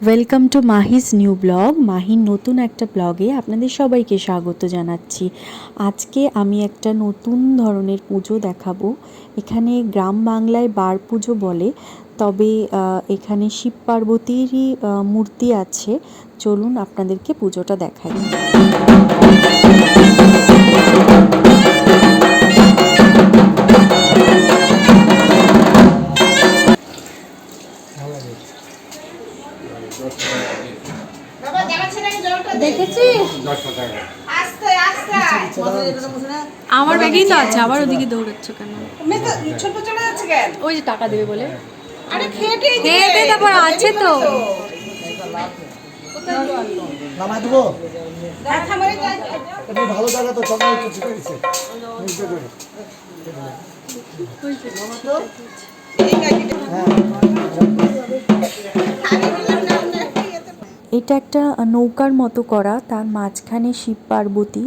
Welcome to Mahi's new blog. মাহির নতুন একটা ব্লগে আপনাদের সবাইকে স্বাগত জানাচ্ছি। আজকে আমি একটা নতুন ধরনের পুজো দেখাবো। এখানে গ্রাম বাংলায় বার পুজো বলে, তবে এখানে শিব পার্বতীরই মূর্তি আছে। চলুন আপনাদেরকে পুজোটা দেখাই। আমার ব্যাগেই তো আছে, আবার ওদিকে দৌড়াচ্ছ কেন? ওই যে টাকা দেবে বলে। খেয়ে তারপর আছে তো। ভালো জায়গা তো এটা একটা নৌকার মতো করা, তার মাঝখানে শিব পার্বতী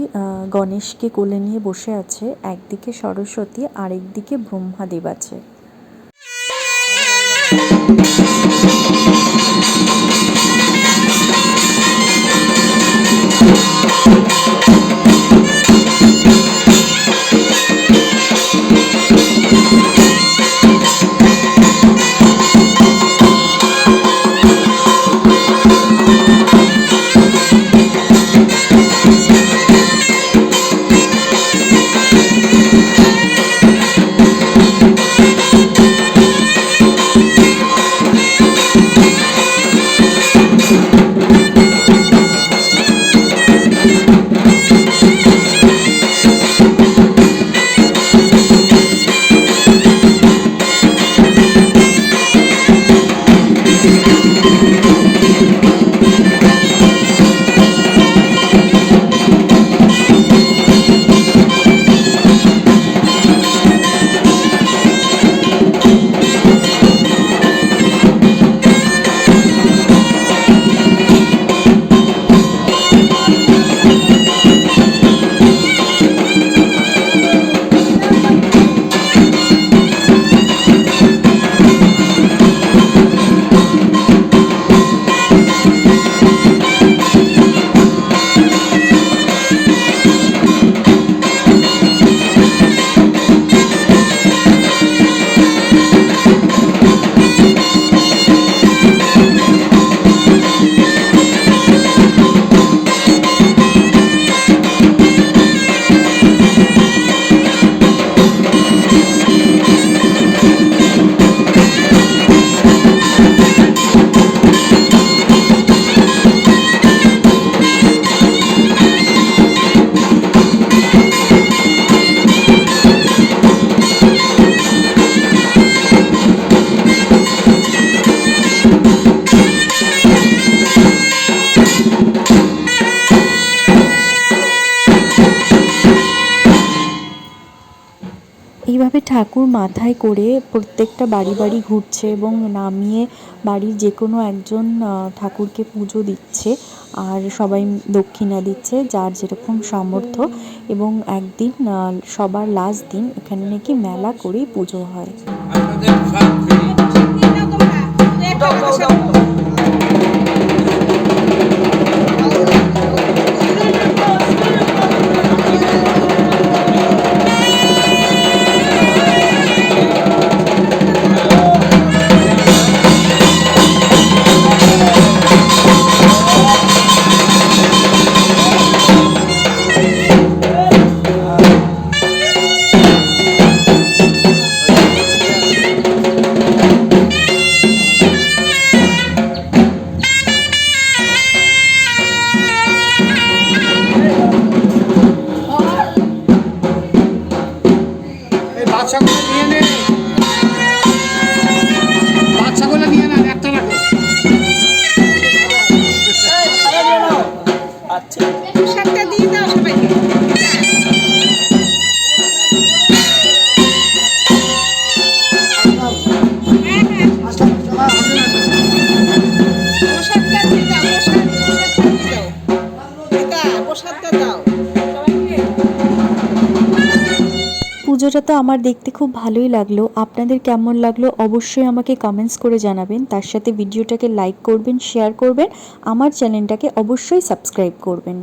গণেশকে কোলে নিয়ে বসে আছে। একদিকে সরস্বতী, আরেকদিকে ব্রহ্মাদেব আছে। এইভাবে ঠাকুর মাথায় করে প্রত্যেকটা বাড়ি বাড়ি ঘুরছে এবং নামিয়ে বাড়ির যে কোনো একজন ঠাকুরকে পুজো দিচ্ছে, আর সবাই দক্ষিণা দিচ্ছে যার যেরকম সামর্থ্য। এবং একদিন সবার লাস্ট দিন এখানে নাকি মেলা করেই পুজো হয়। পুজোটা তো আমার দেখতে খুব ভালোই লাগলো। আপনাদের কেমন লাগলো অবশ্যই আমাকে কমেন্টস করে জানাবেন। তার সাথে ভিডিওটাকে লাইক করবেন, শেয়ার করবেন, আমার চ্যানেলটাকে অবশ্যই সাবস্ক্রাইব করবেন।